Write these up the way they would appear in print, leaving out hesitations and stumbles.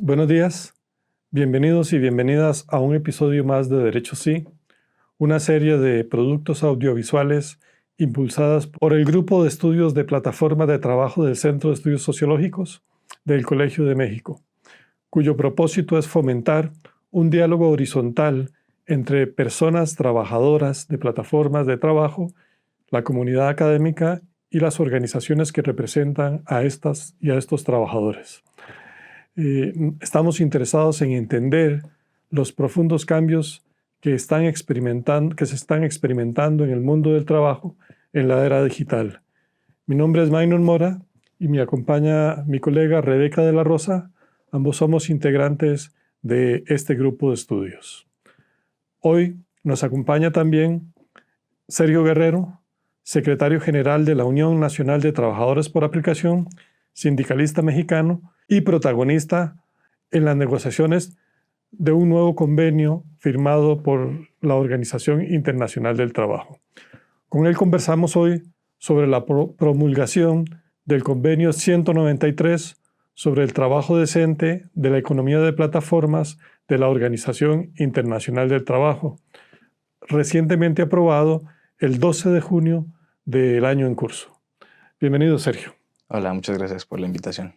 Buenos días, bienvenidos y bienvenidas a un episodio más de Derecho Sí, una serie de productos audiovisuales impulsadas por el Grupo de Estudios de Plataforma de Trabajo del Centro de Estudios Sociológicos del Colegio de México, cuyo propósito es fomentar un diálogo horizontal entre personas trabajadoras de plataformas de trabajo, la comunidad académica y las organizaciones que representan a estas y a estos trabajadores. Estamos interesados en entender los profundos cambios que se están experimentando en el mundo del trabajo en la era digital. Mi nombre es Maynor Mora y me acompaña mi colega Rebeca de la Rosa. Ambos somos integrantes de este grupo de estudios. Hoy nos acompaña también Sergio Guerrero, secretario general de la Unión Nacional de Trabajadores por Aplicación, sindicalista mexicano y protagonista en las negociaciones de un nuevo convenio firmado por la Organización Internacional del Trabajo. Con él conversamos hoy sobre la promulgación del Convenio 193 sobre el trabajo decente de la economía de plataformas de la Organización Internacional del Trabajo, recientemente aprobado el 12 de junio del año en curso. Bienvenido, Sergio. Hola, muchas gracias por la invitación.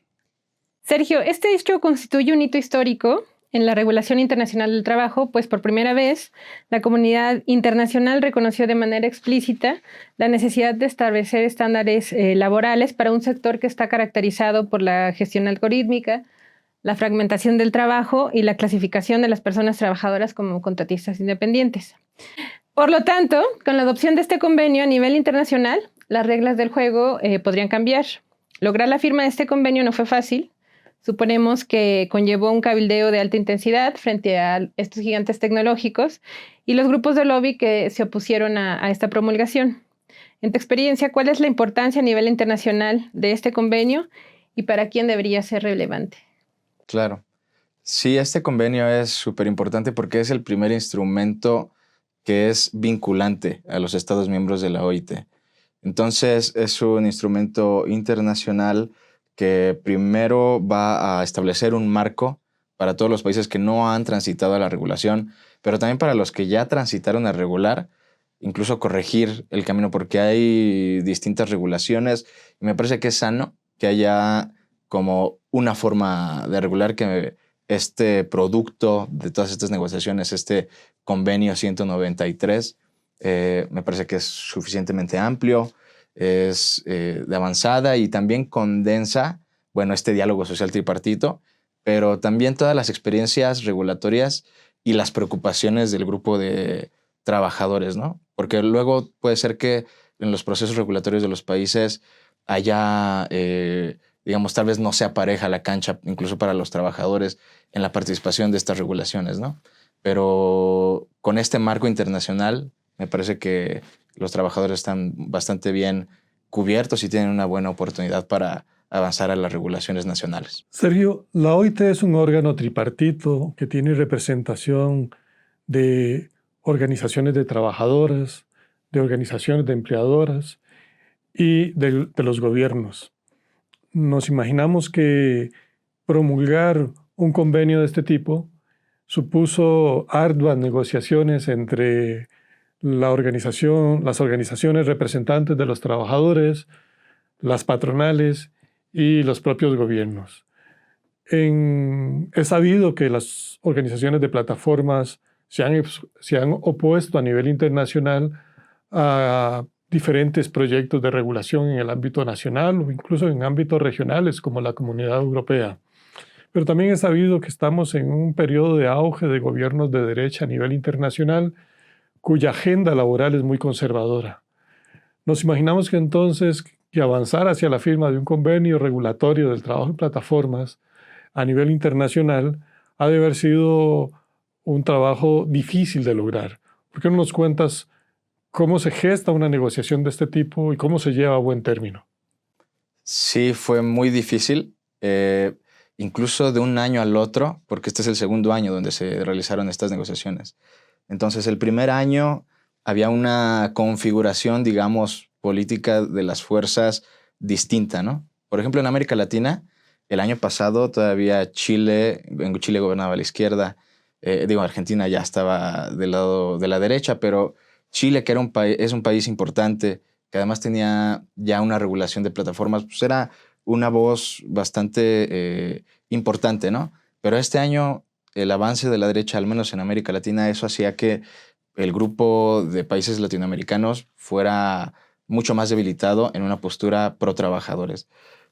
Sergio, este hecho constituye un hito histórico en la regulación internacional del trabajo, pues por primera vez la comunidad internacional reconoció de manera explícita la necesidad de establecer estándares laborales para un sector que está caracterizado por la gestión algorítmica, la fragmentación del trabajo y la clasificación de las personas trabajadoras como contratistas independientes. Por lo tanto, con la adopción de este convenio a nivel internacional, las reglas del juego podrían cambiar. Lograr la firma de este convenio no fue fácil. Suponemos que conllevó un cabildeo de alta intensidad frente a estos gigantes tecnológicos y los grupos de lobby que se opusieron a esta promulgación. En tu experiencia, ¿cuál es la importancia a nivel internacional de este convenio y para quién debería ser relevante? Claro. Sí, este convenio es súper importante porque es el primer instrumento que es vinculante a los Estados miembros de la OIT. Entonces, es un instrumento internacional que primero va a establecer un marco para todos los países que no han transitado a la regulación, pero también para los que ya transitaron a regular, incluso corregir el camino, porque hay distintas regulaciones y me parece que es sano que haya como una forma de regular que este producto de todas estas negociaciones, este convenio 193, me parece que es suficientemente amplio, es de avanzada y también condensa, bueno, este diálogo social tripartito, pero también todas las experiencias regulatorias y las preocupaciones del grupo de trabajadores, ¿no? Porque luego puede ser que en los procesos regulatorios de los países haya, digamos, tal vez no sea pareja la cancha, incluso para los trabajadores, en la participación de estas regulaciones, ¿no? Pero con este marco internacional, me parece que los trabajadores están bastante bien cubiertos y tienen una buena oportunidad para avanzar a las regulaciones nacionales. Sergio, la OIT es un órgano tripartito que tiene representación de organizaciones de trabajadoras, de organizaciones de empleadoras y de los gobiernos. Nos imaginamos que promulgar un convenio de este tipo supuso arduas negociaciones entre las organizaciones representantes de los trabajadores, las patronales y los propios gobiernos. Es sabido que las organizaciones de plataformas se han opuesto a nivel internacional a diferentes proyectos de regulación en el ámbito nacional o incluso en ámbitos regionales como la Comunidad Europea. Pero también es sabido que estamos en un periodo de auge de gobiernos de derecha a nivel internacional cuya agenda laboral es muy conservadora. Nos imaginamos que entonces que avanzar hacia la firma de un convenio regulatorio del trabajo en plataformas a nivel internacional ha de haber sido un trabajo difícil de lograr. ¿Por qué no nos cuentas cómo se gesta una negociación de este tipo y cómo se lleva a buen término? Sí, fue muy difícil, incluso de un año al otro, porque este es el segundo año donde se realizaron estas negociaciones. Entonces, el primer año había una configuración, digamos, política de las fuerzas distinta, ¿no? Por ejemplo, en América Latina, el año pasado todavía en Chile gobernaba la izquierda, Argentina ya estaba del lado de la derecha, pero Chile, que es un país importante, que además tenía ya una regulación de plataformas, pues era una voz bastante importante, ¿no? Pero este año el avance de la derecha, al menos en América Latina, eso hacía que el grupo de países latinoamericanos fuera mucho más debilitado en una postura pro trabajadores.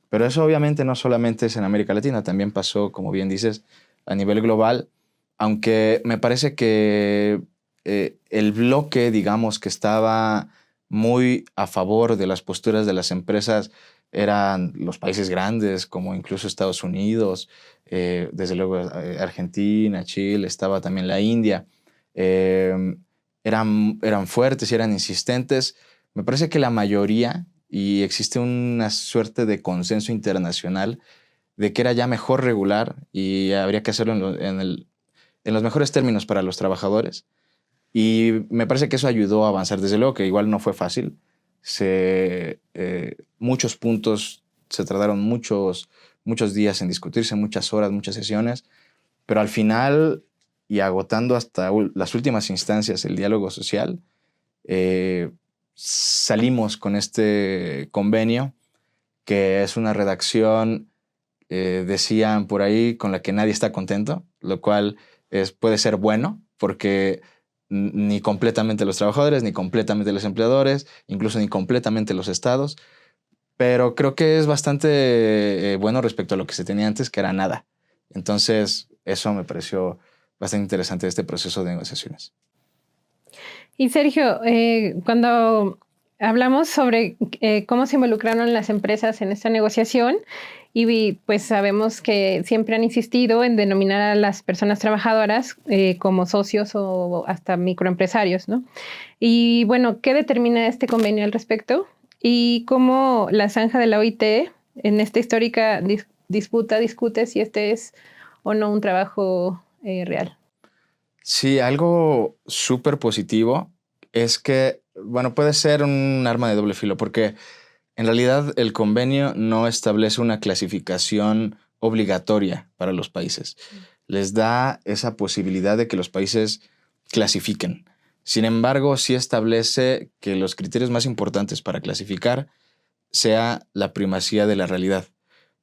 Pero eso obviamente no solamente es en América Latina, también pasó, como bien dices, a nivel global, aunque me parece que el bloque, digamos, que estaba muy a favor de las posturas de las empresas eran los países grandes, como incluso Estados Unidos, desde luego Argentina, Chile, estaba también la India. Eran fuertes y eran insistentes. Me parece que la mayoría, y existe una suerte de consenso internacional, de que era ya mejor regular y habría que hacerlo en los mejores términos para los trabajadores. Y me parece que eso ayudó a avanzar. Desde luego que igual no fue fácil. Muchos puntos se tardaron muchos días en discutirse, muchas horas, muchas sesiones, pero al final, y agotando hasta las últimas instancias el diálogo social, salimos con este convenio, que es una redacción, decían por ahí, con la que nadie está contento, lo cual puede ser bueno, porque ni completamente los trabajadores, ni completamente los empleadores, incluso ni completamente los estados, pero creo que es bastante bueno respecto a lo que se tenía antes, que era nada. Entonces, eso me pareció bastante interesante de este proceso de negociaciones. Y Sergio, cuando hablamos sobre cómo se involucraron las empresas en esta negociación, y pues sabemos que siempre han insistido en denominar a las personas trabajadoras como socios o hasta microempresarios, ¿no? Y bueno, ¿qué determina este convenio al respecto? Y cómo la zanja de la OIT en esta histórica discute si este es o no un trabajo real. Sí, algo súper positivo es que, bueno, puede ser un arma de doble filo, porque en realidad el convenio no establece una clasificación obligatoria para los países. Les da esa posibilidad de que los países clasifiquen. Sin embargo, sí establece que los criterios más importantes para clasificar sea la primacía de la realidad.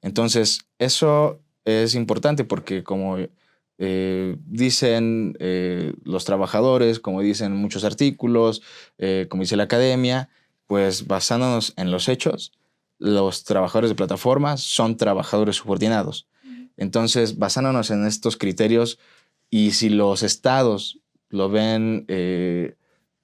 Entonces, eso es importante porque como dicen los trabajadores, como dicen muchos artículos, como dice la academia, pues basándonos en los hechos, los trabajadores de plataformas son trabajadores subordinados. Entonces, basándonos en estos criterios, y si los estados lo ven,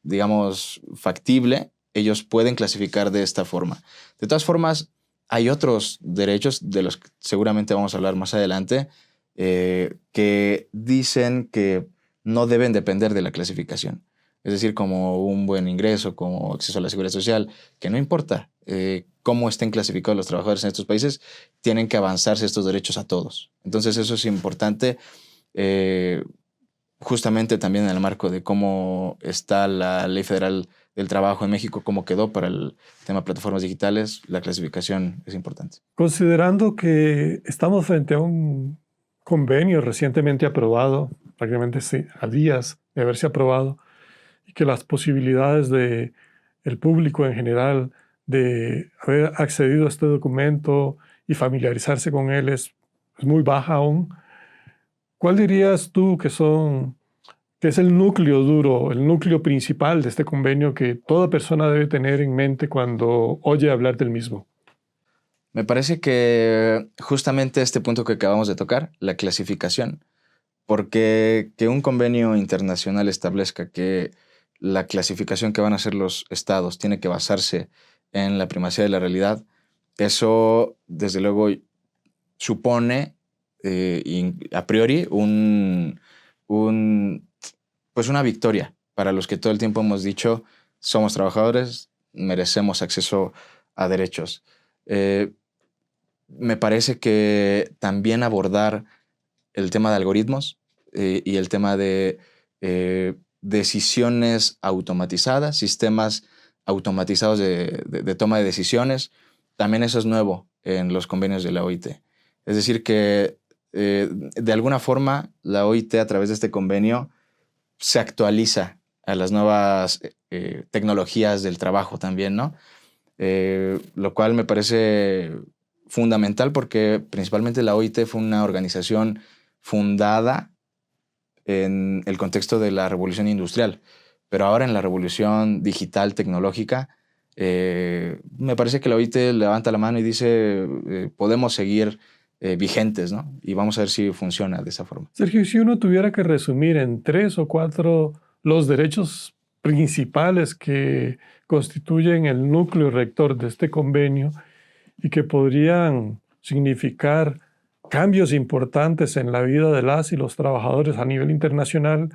digamos, factible, ellos pueden clasificar de esta forma. De todas formas, hay otros derechos de los que seguramente vamos a hablar más adelante, que dicen que no deben depender de la clasificación. Es decir, como un buen ingreso, como acceso a la seguridad social, que no importa cómo estén clasificados los trabajadores en estos países, tienen que avanzarse estos derechos a todos. Entonces eso es importante, justamente también en el marco de cómo está la Ley Federal del Trabajo en México, cómo quedó para el tema de plataformas digitales, la clasificación es importante. Considerando que estamos frente a un convenio recientemente aprobado, prácticamente sí, a días de haberse aprobado, y que las posibilidades del público en general de haber accedido a este documento y familiarizarse con él es muy baja aún, ¿cuál dirías tú que es el núcleo duro, el núcleo principal de este convenio que toda persona debe tener en mente cuando oye hablar del mismo? Me parece que justamente este punto que acabamos de tocar, la clasificación, porque que un convenio internacional establezca que la clasificación que van a hacer los estados tiene que basarse en la primacía de la realidad, eso desde luego supone a priori pues una victoria para los que todo el tiempo hemos dicho somos trabajadores, merecemos acceso a derechos. Me parece que también abordar el tema de algoritmos y el tema de decisiones automatizadas, sistemas automatizados de toma de decisiones, también eso es nuevo en los convenios de la OIT. Es decir, que de alguna forma la OIT a través de este convenio se actualiza a las nuevas tecnologías del trabajo también, ¿no? Lo cual me parece fundamental porque principalmente la OIT fue una organización fundada en el contexto de la revolución industrial, pero ahora en la revolución digital tecnológica, me parece que la OIT levanta la mano y dice podemos seguir vigentes, ¿no? Y vamos a ver si funciona de esa forma. Sergio, si uno tuviera que resumir en 3 o 4 los derechos principales que constituyen el núcleo rector de este convenio y que podrían significar cambios importantes en la vida de las y los trabajadores a nivel internacional,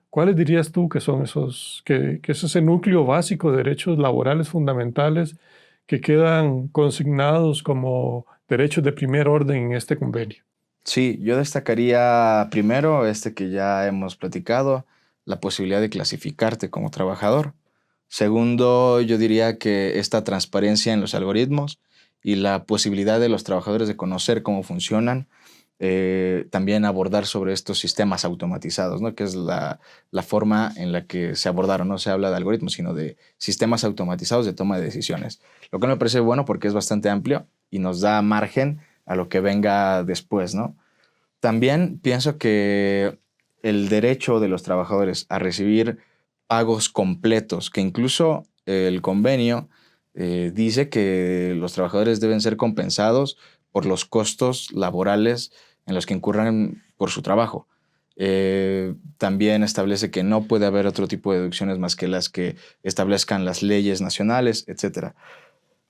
¿cuáles dirías tú que son que es ese núcleo básico de derechos laborales fundamentales que quedan consignados como derechos de primer orden en este convenio? Sí, yo destacaría primero que ya hemos platicado, la posibilidad de clasificarte como trabajador. Segundo, yo diría que esta transparencia en los algoritmos y la posibilidad de los trabajadores de conocer cómo funcionan, también abordar sobre estos sistemas automatizados, ¿no? Que es la forma en la que se abordaron. No se habla de algoritmos, sino de sistemas automatizados de toma de decisiones. Lo que me parece bueno porque es bastante amplio y nos da margen a lo que venga después, ¿no? También pienso que el derecho de los trabajadores a recibir pagos completos, que incluso el convenio dice que los trabajadores deben ser compensados por los costos laborales en los que incurran por su trabajo. También establece que no puede haber otro tipo de deducciones más que las que establezcan las leyes nacionales, etc.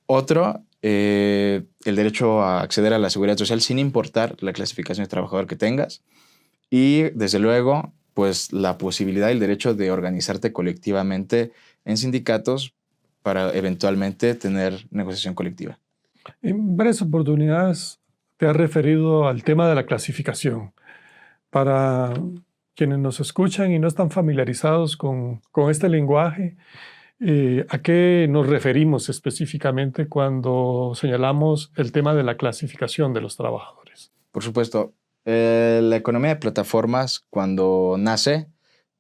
Otro, el derecho a acceder a la seguridad social sin importar la clasificación de trabajador que tengas. Y, desde luego, pues la posibilidad y el derecho de organizarte colectivamente en sindicatos para eventualmente tener negociación colectiva. En varias oportunidades te has referido al tema de la clasificación. Para quienes nos escuchan y no están familiarizados con este lenguaje, ¿a qué nos referimos específicamente cuando señalamos el tema de la clasificación de los trabajadores? Por supuesto, la economía de plataformas, cuando nace,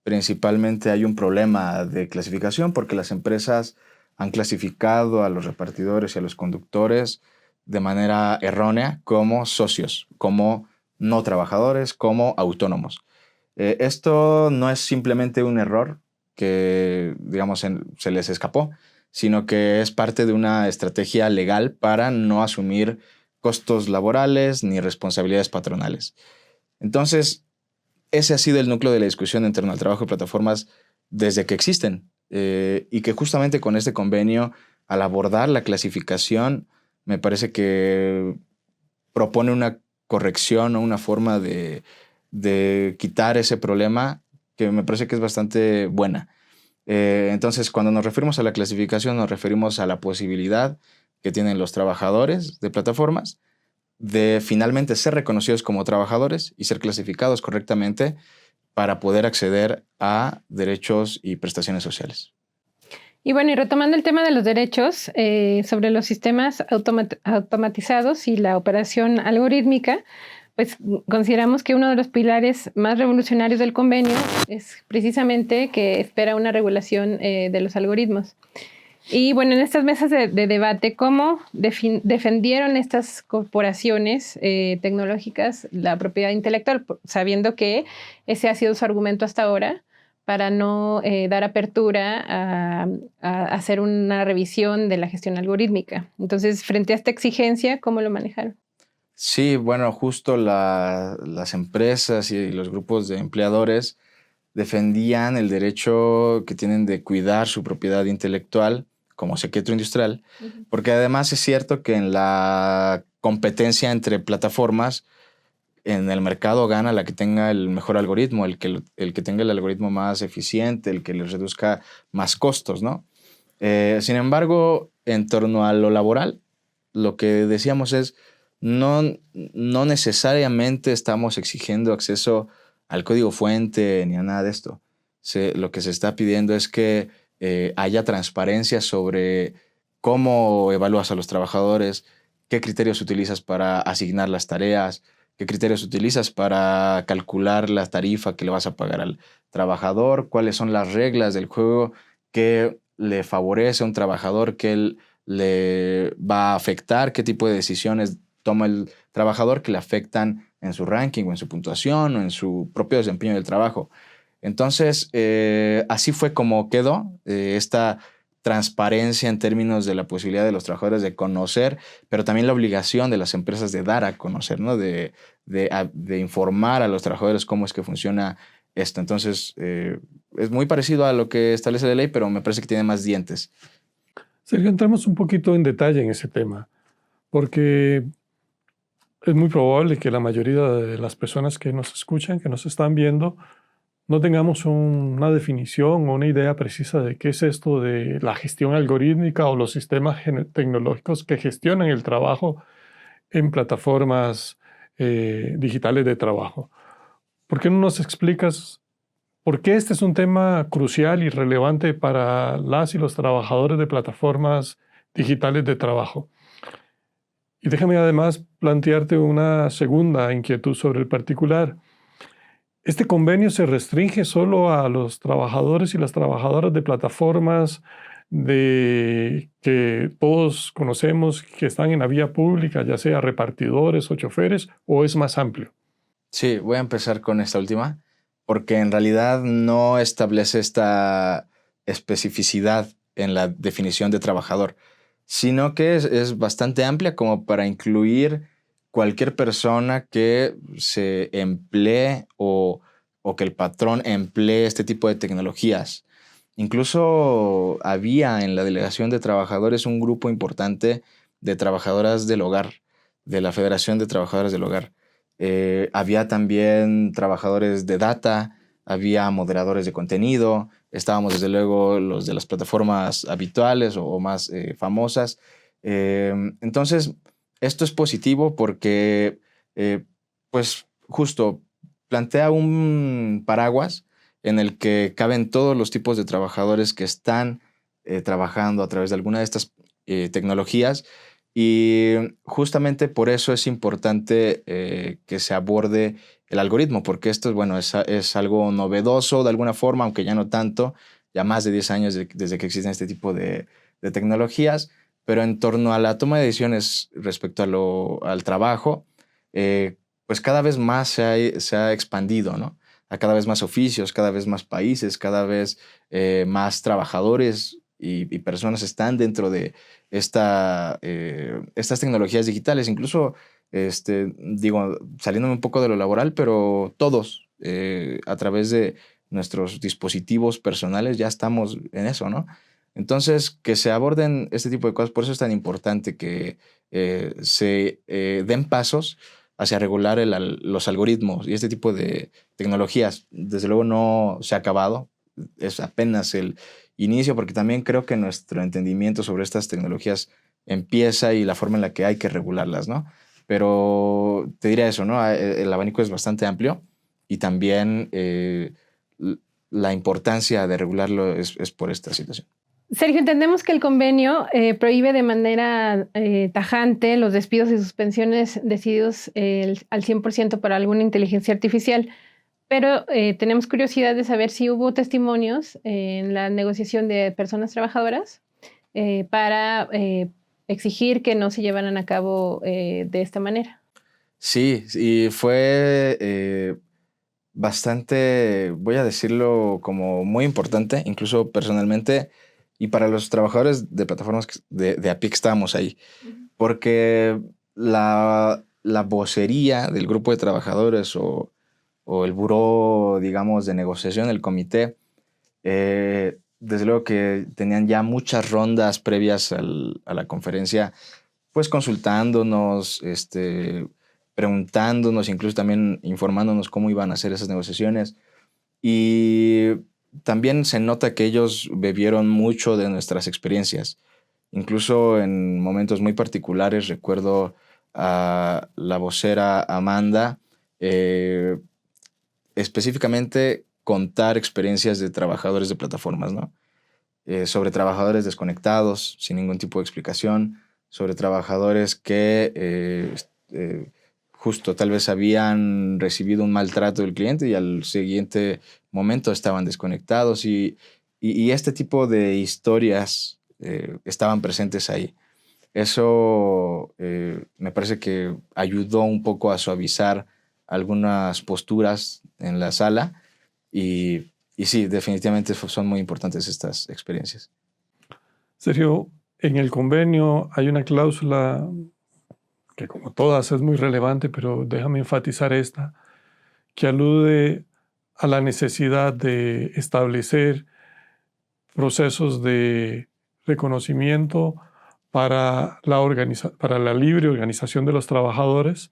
principalmente hay un problema de clasificación porque las empresas han clasificado a los repartidores y a los conductores de manera errónea como socios, como no trabajadores, como autónomos. Esto no es simplemente un error que, digamos, se les escapó, sino que es parte de una estrategia legal para no asumir costos laborales ni responsabilidades patronales. Entonces, ese ha sido el núcleo de la discusión en torno al trabajo de plataformas desde que existen, y que justamente con este convenio, al abordar la clasificación, me parece que propone una corrección o una forma de quitar ese problema que me parece que es bastante buena. Entonces, cuando nos referimos a la clasificación, nos referimos a la posibilidad que tienen los trabajadores de plataformas de finalmente ser reconocidos como trabajadores y ser clasificados correctamente para poder acceder a derechos y prestaciones sociales. Y bueno, y retomando el tema de los derechos, sobre los sistemas automatizados y la operación algorítmica, pues consideramos que uno de los pilares más revolucionarios del convenio es precisamente que espera una regulación de los algoritmos. Y bueno, en estas mesas de debate, ¿cómo defendieron estas corporaciones tecnológicas la propiedad intelectual? Sabiendo que ese ha sido su argumento hasta ahora para no dar apertura a hacer una revisión de la gestión algorítmica. Entonces, frente a esta exigencia, ¿cómo lo manejaron? Sí, bueno, justo las empresas y los grupos de empleadores defendían el derecho que tienen de cuidar su propiedad intelectual como secreto industrial, porque además es cierto que en la competencia entre plataformas, en el mercado gana la que tenga el mejor algoritmo, el que tenga el algoritmo más eficiente, el que les reduzca más costos, ¿no? Sin embargo, en torno a lo laboral, lo que decíamos es no necesariamente estamos exigiendo acceso al código fuente ni a nada de esto. Lo que se está pidiendo es que haya transparencia sobre cómo evalúas a los trabajadores, qué criterios utilizas para asignar las tareas, qué criterios utilizas para calcular la tarifa que le vas a pagar al trabajador, cuáles son las reglas del juego que le favorece a un trabajador, que le va a afectar, qué tipo de decisiones toma el trabajador que le afectan en su ranking o en su puntuación o en su propio desempeño del trabajo. Entonces, así fue como quedó esta transparencia en términos de la posibilidad de los trabajadores de conocer, pero también la obligación de las empresas de dar a conocer, ¿no? De informar a los trabajadores cómo es que funciona esto. Entonces, es muy parecido a lo que establece la ley, pero me parece que tiene más dientes. Sergio, entramos un poquito en detalle en ese tema, porque es muy probable que la mayoría de las personas que nos escuchan, que nos están viendo, no tengamos una definición o una idea precisa de qué es esto de la gestión algorítmica o los sistemas tecnológicos que gestionan el trabajo en plataformas digitales de trabajo. ¿Por qué no nos explicas por qué este es un tema crucial y relevante para las y los trabajadores de plataformas digitales de trabajo? Y déjame además plantearte una segunda inquietud sobre el particular. ¿Este convenio se restringe solo a los trabajadores y las trabajadoras de plataformas que todos conocemos que están en la vía pública, ya sea repartidores o choferes, o es más amplio? Sí, voy a empezar con esta última, porque en realidad no establece esta especificidad en la definición de trabajador, sino que es bastante amplia como para incluir cualquier persona que se emplee o que el patrón emplee este tipo de tecnologías. Incluso había en la delegación de trabajadores un grupo importante de trabajadoras del hogar, de la Federación de Trabajadoras del Hogar. Había también trabajadores de data, había moderadores de contenido, estábamos desde luego los de las plataformas habituales o más famosas. Entonces, esto es positivo porque, pues justo, plantea un paraguas en el que caben todos los tipos de trabajadores que están trabajando a través de alguna de estas tecnologías. Y justamente por eso es importante que se aborde el algoritmo, porque esto bueno, es algo novedoso de alguna forma, aunque ya no tanto, ya más de 10 años desde que existen este tipo de tecnologías, pero en torno a la toma de decisiones respecto al trabajo, pues cada vez más se ha expandido, ¿no? A cada vez más oficios, cada vez más países, cada vez más trabajadores y personas están dentro de estas tecnologías digitales, incluso, digo, saliéndome un poco de lo laboral, pero todos a través de nuestros dispositivos personales ya estamos en eso, ¿no? Entonces, que se aborden este tipo de cosas, por eso es tan importante que se den pasos hacia regular los algoritmos y este tipo de tecnologías. Desde luego no se ha acabado, es apenas el inicio, porque también creo que nuestro entendimiento sobre estas tecnologías empieza y la forma en la que hay que regularlas, ¿no? Pero te diré eso, ¿no? El abanico es bastante amplio y también la importancia de regularlo es por esta situación. Sergio, entendemos que el convenio prohíbe de manera tajante los despidos y suspensiones decididos al 100% por alguna inteligencia artificial, pero tenemos curiosidad de saber si hubo testimonios en la negociación de personas trabajadoras para exigir que no se llevaran a cabo de esta manera. Sí, y fue bastante, voy a decirlo como muy importante, incluso personalmente, y para los trabajadores de plataformas de a pie que estábamos ahí, porque la vocería del grupo de trabajadores o el buró, digamos, de negociación, el comité, desde luego que tenían ya muchas rondas previas a la conferencia, pues consultándonos, preguntándonos, incluso también informándonos cómo iban a hacer esas negociaciones. Y también se nota que ellos bebieron mucho de nuestras experiencias. Incluso en momentos muy particulares recuerdo a la vocera Amanda específicamente contar experiencias de trabajadores de plataformas, ¿no? Sobre trabajadores desconectados, sin ningún tipo de explicación, sobre trabajadores que justo tal vez habían recibido un maltrato del cliente y al siguiente momento estaban desconectados y este tipo de historias estaban presentes ahí. Eso me parece que ayudó un poco a suavizar algunas posturas en la sala y sí, definitivamente son muy importantes estas experiencias. Sergio, en el convenio hay una cláusula que como todas es muy relevante, pero déjame enfatizar esta, que alude a la necesidad de establecer procesos de reconocimiento para para la libre organización de los trabajadores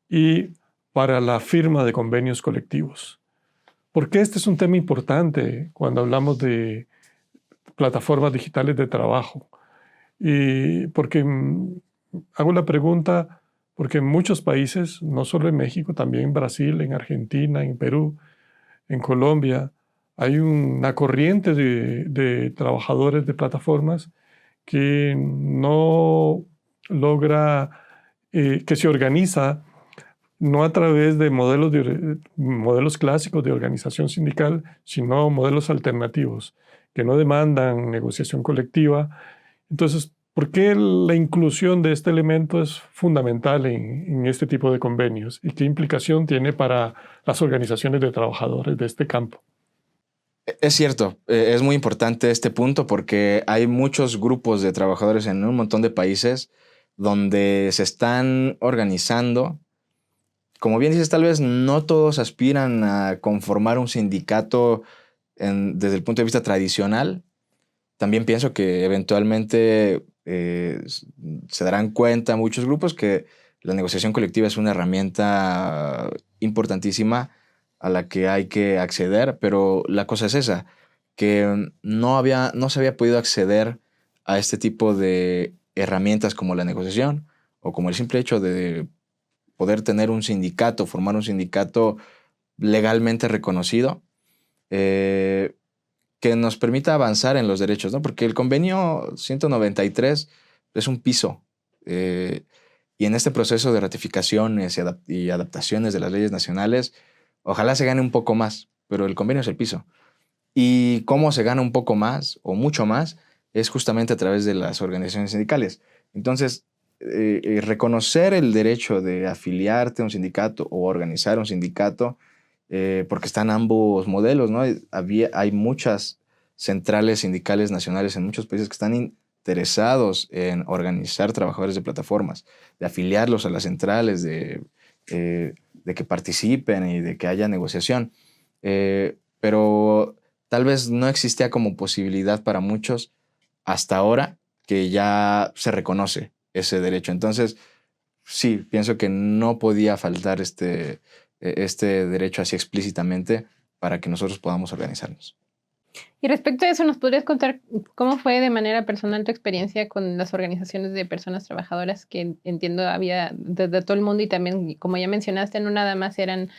y para la firma de convenios colectivos. Porque este es un tema importante cuando hablamos de plataformas digitales de trabajo. Y porque hago la pregunta, porque en muchos países, no solo en México, también en Brasil, en Argentina, en Perú, en Colombia, hay una corriente de trabajadores de plataformas que no logra, que se organiza no a través de modelos clásicos de organización sindical, sino modelos alternativos que no demandan negociación colectiva. Entonces, ¿por qué la inclusión de este elemento es fundamental en este tipo de convenios? ¿Y qué implicación tiene para las organizaciones de trabajadores de este campo? Es cierto, es muy importante este punto porque hay muchos grupos de trabajadores en un montón de países donde se están organizando. Como bien dices, tal vez no todos aspiran a conformar un sindicato desde el punto de vista tradicional. También pienso que eventualmente se darán cuenta muchos grupos que la negociación colectiva es una herramienta importantísima a la que hay que acceder, pero la cosa es esa, que no se había podido acceder a este tipo de herramientas como la negociación o como el simple hecho de poder tener un sindicato, formar un sindicato legalmente reconocido, que nos permita avanzar en los derechos, ¿no? Porque el convenio 193 es un piso y en este proceso de ratificaciones y adaptaciones de las leyes nacionales, ojalá se gane un poco más, pero el convenio es el piso. ¿Y cómo se gana un poco más o mucho más? Es justamente a través de las organizaciones sindicales. Entonces, reconocer el derecho de afiliarte a un sindicato o organizar un sindicato, porque están ambos modelos, ¿no? Hay muchas centrales sindicales nacionales en muchos países que están interesados en organizar trabajadores de plataformas, de afiliarlos a las centrales, de que participen y de que haya negociación. Pero tal vez no existía como posibilidad para muchos hasta ahora que ya se reconoce ese derecho. Entonces, sí, pienso que no podía faltar este derecho así explícitamente para que nosotros podamos organizarnos. Y respecto a eso, ¿nos podrías contar cómo fue de manera personal tu experiencia con las organizaciones de personas trabajadoras que entiendo había desde todo el mundo y también, como ya mencionaste, no nada más eran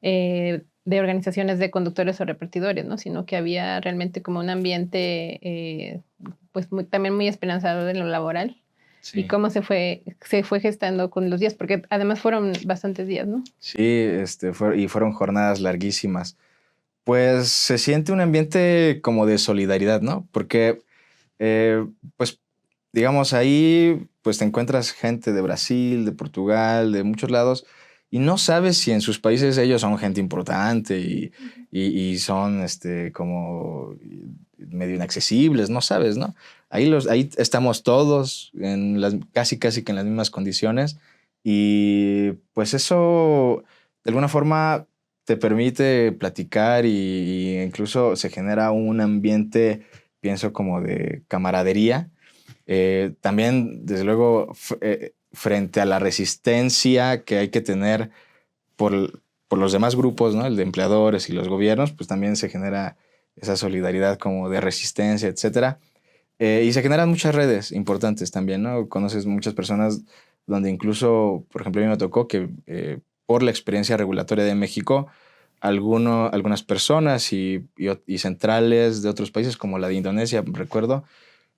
de organizaciones de conductores o repartidores, ¿no? Sino que había realmente como un ambiente pues también muy esperanzador en lo laboral? Sí. ¿Y cómo se fue gestando con los días? Porque además fueron bastantes días, ¿no? Sí, fueron jornadas larguísimas. Pues se siente un ambiente como de solidaridad, ¿no? Porque, pues, digamos, ahí pues te encuentras gente de Brasil, de Portugal, de muchos lados, y no sabes si en sus países ellos son gente importante y son como medio inaccesibles, no sabes, ¿no? Ahí estamos todos casi que en las mismas condiciones y pues eso de alguna forma te permite platicar y incluso se genera un ambiente, pienso, como de camaradería. También, desde luego, frente a la resistencia que hay que tener por los demás grupos, ¿no? El de empleadores y los gobiernos, pues también se genera esa solidaridad como de resistencia, etcétera. Y se generan muchas redes importantes también, ¿no? Conoces muchas personas donde incluso, por ejemplo, a mí me tocó que por la experiencia regulatoria de México, algunas personas y centrales de otros países, como la de Indonesia, recuerdo,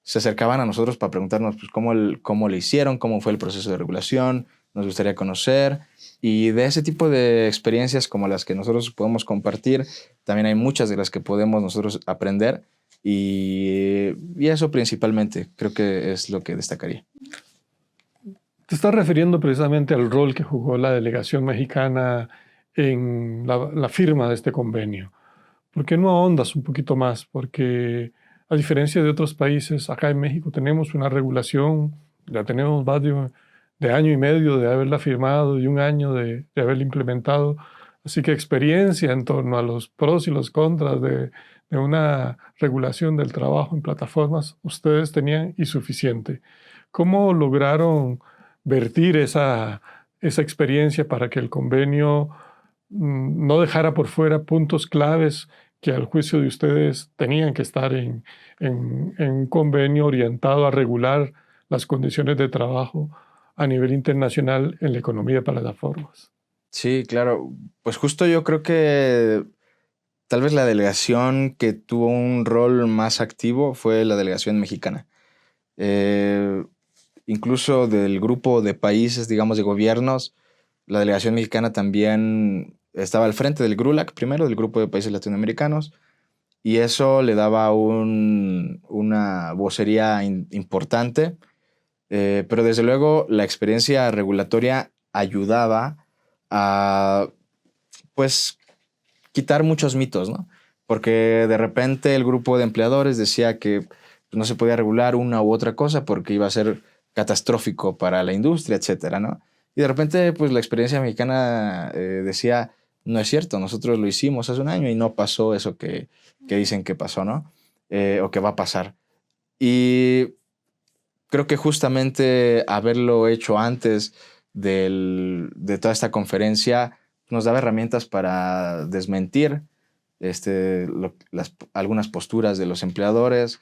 se acercaban a nosotros para preguntarnos pues, cómo le hicieron, cómo fue el proceso de regulación, nos gustaría conocer. Y de ese tipo de experiencias como las que nosotros podemos compartir, también hay muchas de las que podemos nosotros aprender. Y eso principalmente creo que es lo que destacaría. Te estás refiriendo precisamente al rol que jugó la delegación mexicana en la firma de este convenio. ¿Por qué no ahondas un poquito más? Porque a diferencia de otros países, acá en México tenemos una regulación, ya tenemos más de año y medio de haberla firmado y un año de haberla implementado. Así que experiencia en torno a los pros y los contras de una regulación del trabajo en plataformas, ustedes tenían y suficiente. ¿Cómo lograron vertir esa experiencia para que el convenio no dejara por fuera puntos claves que al juicio de ustedes tenían que estar en un convenio orientado a regular las condiciones de trabajo a nivel internacional en la economía de plataformas? Sí, claro. Pues justo yo creo que tal vez la delegación que tuvo un rol más activo fue la delegación mexicana. Incluso del grupo de países, digamos, de gobiernos, la delegación mexicana también estaba al frente del GRULAC, primero, del grupo de países latinoamericanos, y eso le daba una vocería importante, pero desde luego la experiencia regulatoria ayudaba a, pues, quitar muchos mitos, ¿no? Porque de repente el grupo de empleadores decía que no se podía regular una u otra cosa porque iba a ser catastrófico para la industria, etcétera, ¿no? Y de repente, pues la experiencia mexicana decía, no es cierto, nosotros lo hicimos hace un año y no pasó eso que dicen que pasó, ¿no? O que va a pasar. Y creo que justamente haberlo hecho antes de toda esta conferencia nos daba herramientas para desmentir algunas posturas de los empleadores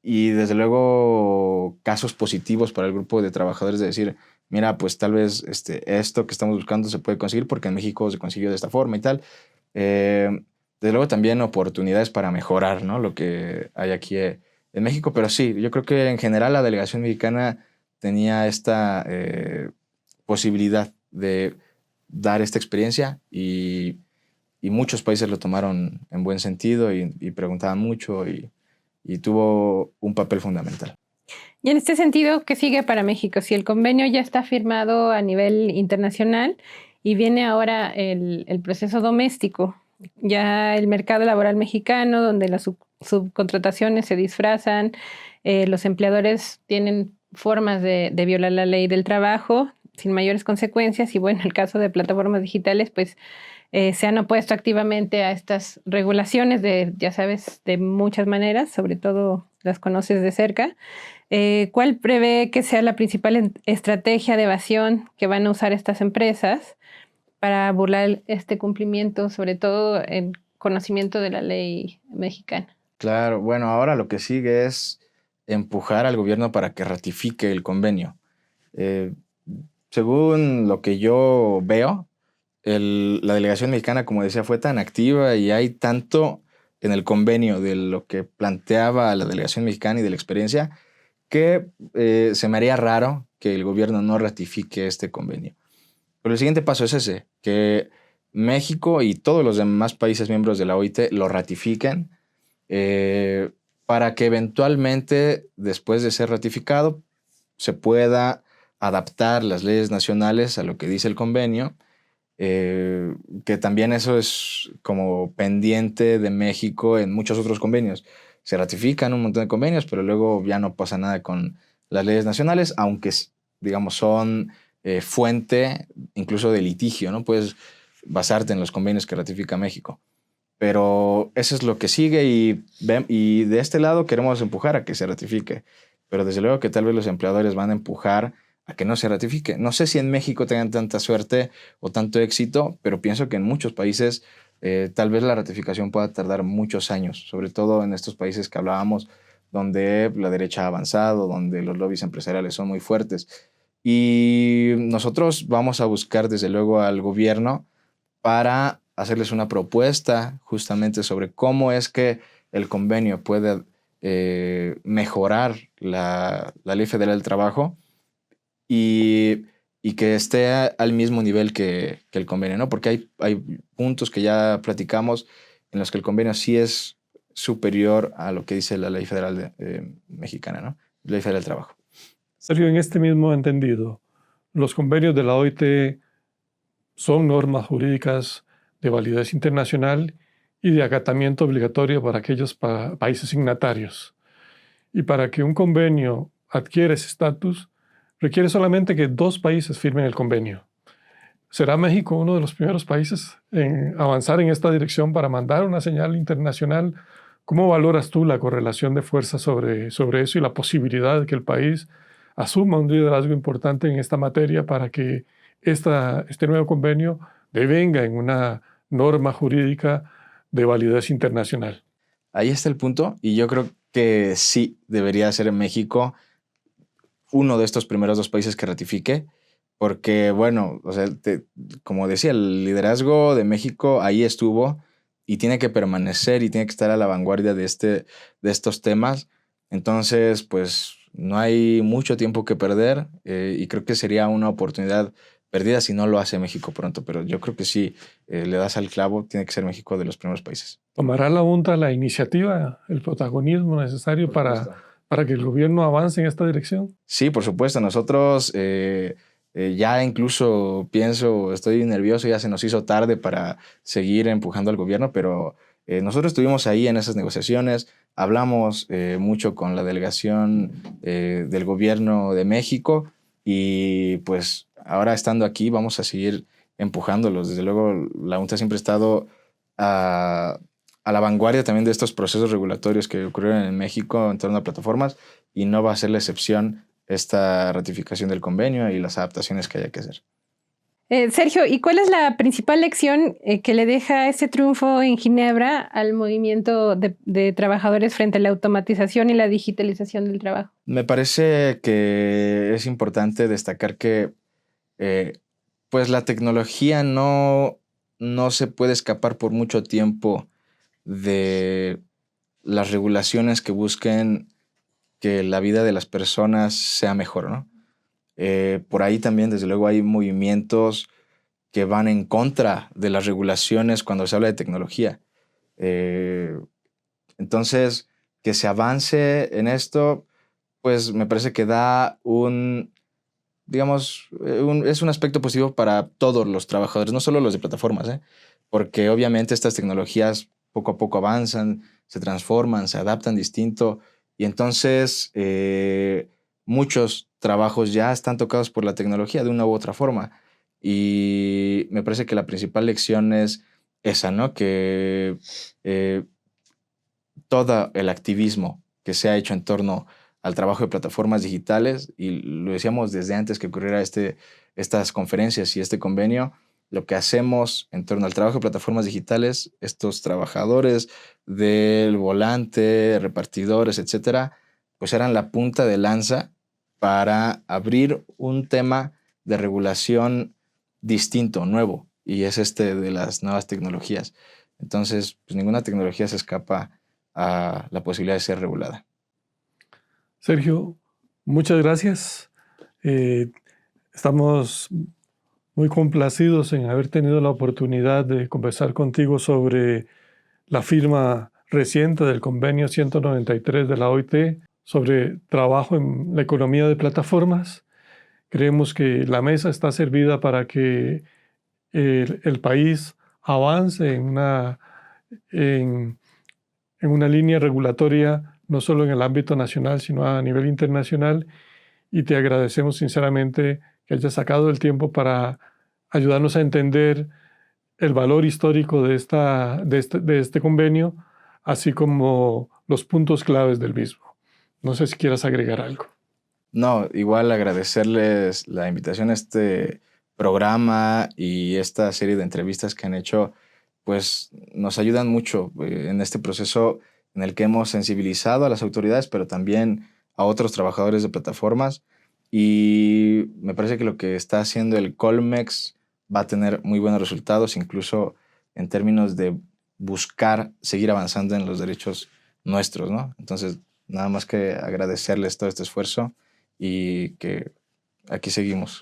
y desde luego casos positivos para el grupo de trabajadores de decir, mira, pues tal vez esto que estamos buscando se puede conseguir porque en México se consiguió de esta forma y tal. Desde luego también oportunidades para mejorar, ¿no? Lo que hay aquí en México, pero sí, yo creo que en general la delegación mexicana tenía esta posibilidad de dar esta experiencia y muchos países lo tomaron en buen sentido y preguntaban mucho y tuvo un papel fundamental. Y en este sentido, ¿qué sigue para México? Si el convenio ya está firmado a nivel internacional y viene ahora el proceso doméstico, ya el mercado laboral mexicano, donde las subcontrataciones se disfrazan, los empleadores tienen formas de violar la ley del trabajo sin mayores consecuencias y bueno, el caso de plataformas digitales, pues se han opuesto activamente a estas regulaciones ya sabes, de muchas maneras, sobre todo las conoces de cerca. ¿Cuál prevé que sea la principal estrategia de evasión que van a usar estas empresas para burlar este cumplimiento, sobre todo en conocimiento de la ley mexicana? Claro, bueno, ahora lo que sigue es empujar al gobierno para que ratifique el convenio. Según lo que yo veo, la delegación mexicana, como decía, fue tan activa y hay tanto en el convenio de lo que planteaba la delegación mexicana y de la experiencia que se me haría raro que el gobierno no ratifique este convenio. Pero el siguiente paso es ese, que México y todos los demás países miembros de la OIT lo ratifiquen para que eventualmente, después de ser ratificado, se pueda adaptar las leyes nacionales a lo que dice el convenio, que también eso es como pendiente de México en muchos otros convenios. Se ratifican un montón de convenios, pero luego ya no pasa nada con las leyes nacionales, aunque, digamos, son fuente incluso de litigio, ¿no? Puedes basarte en los convenios que ratifica México. Pero eso es lo que sigue y de este lado queremos empujar a que se ratifique. Pero desde luego que tal vez los empleadores van a empujar a que no se ratifique. No sé si en México tengan tanta suerte o tanto éxito, pero pienso que en muchos países tal vez la ratificación pueda tardar muchos años, sobre todo en estos países que hablábamos, donde la derecha ha avanzado, donde los lobbies empresariales son muy fuertes. Y nosotros vamos a buscar desde luego al gobierno para hacerles una propuesta justamente sobre cómo es que el convenio puede mejorar la Ley Federal del Trabajo y que esté al mismo nivel que el convenio, ¿no? Porque hay puntos que ya platicamos en los que el convenio sí es superior a lo que dice la Ley Federal mexicana, ¿no? Ley Federal del Trabajo. Sergio, en este mismo entendido, los convenios de la OIT son normas jurídicas de validez internacional y de acatamiento obligatorio para aquellos países signatarios. Y para que un convenio adquiera ese estatus, requiere solamente que 2 países firmen el convenio. ¿Será México uno de los primeros países en avanzar en esta dirección para mandar una señal internacional? ¿Cómo valoras tú la correlación de fuerzas sobre eso y la posibilidad de que el país asuma un liderazgo importante en esta materia para que este nuevo convenio devenga en una norma jurídica de validez internacional? Ahí está el punto, y yo creo que sí debería ser México uno de estos primeros 2 países que ratifique, porque, bueno, o sea, como decía, el liderazgo de México ahí estuvo y tiene que permanecer y tiene que estar a la vanguardia de estos temas. Entonces, pues no hay mucho tiempo que perder y creo que sería una oportunidad perdida si no lo hace México pronto, pero yo creo que sí, le das al clavo, tiene que ser México de los primeros países. ¿Tomará la UNTA la iniciativa, el protagonismo necesario para que el gobierno avance en esta dirección? Sí, por supuesto. Nosotros ya incluso estoy nervioso, ya se nos hizo tarde para seguir empujando al gobierno, pero nosotros estuvimos ahí en esas negociaciones, hablamos mucho con la delegación del gobierno de México y pues ahora estando aquí vamos a seguir empujándolos. Desde luego la UNTA siempre ha estado a la vanguardia también de estos procesos regulatorios que ocurrieron en México en torno a plataformas y no va a ser la excepción esta ratificación del convenio y las adaptaciones que haya que hacer. Sergio, ¿y cuál es la principal lección que le deja este triunfo en Ginebra al movimiento de trabajadores frente a la automatización y la digitalización del trabajo? Me parece que es importante destacar que pues la tecnología no se puede escapar por mucho tiempo de las regulaciones que busquen que la vida de las personas sea mejor, ¿no? Por ahí también, desde luego, hay movimientos que van en contra de las regulaciones cuando se habla de tecnología. Entonces, que se avance en esto, pues me parece que da es un aspecto positivo para todos los trabajadores, no solo los de plataformas, porque obviamente estas tecnologías poco a poco avanzan, se transforman, se adaptan distinto y entonces muchos trabajos ya están tocados por la tecnología de una u otra forma y me parece que la principal lección es esa, ¿no? Que todo el activismo que se ha hecho en torno al trabajo de plataformas digitales, y lo decíamos desde antes que ocurriera estas conferencias y este convenio, lo que hacemos en torno al trabajo de plataformas digitales, estos trabajadores del volante, repartidores, etcétera, pues eran la punta de lanza para abrir un tema de regulación distinto, nuevo, y es de las nuevas tecnologías. Entonces, pues ninguna tecnología se escapa a la posibilidad de ser regulada. Sergio, muchas gracias. Estamos muy complacidos en haber tenido la oportunidad de conversar contigo sobre la firma reciente del convenio 193 de la OIT sobre trabajo en la economía de plataformas. Creemos que la mesa está servida para que el país avance en una línea regulatoria, no solo en el ámbito nacional, sino a nivel internacional. Y te agradecemos sinceramente que hayas sacado el tiempo para ayudarnos a entender el valor histórico de este convenio, así como los puntos claves del mismo. No sé si quieras agregar algo. No, igual agradecerles la invitación a este programa y esta serie de entrevistas que han hecho, pues nos ayudan mucho en este proceso en el que hemos sensibilizado a las autoridades, pero también a otros trabajadores de plataformas. Y me parece que lo que está haciendo el Colmex va a tener muy buenos resultados, incluso en términos de buscar seguir avanzando en los derechos nuestros, ¿no? Entonces, nada más que agradecerles todo este esfuerzo y que aquí seguimos.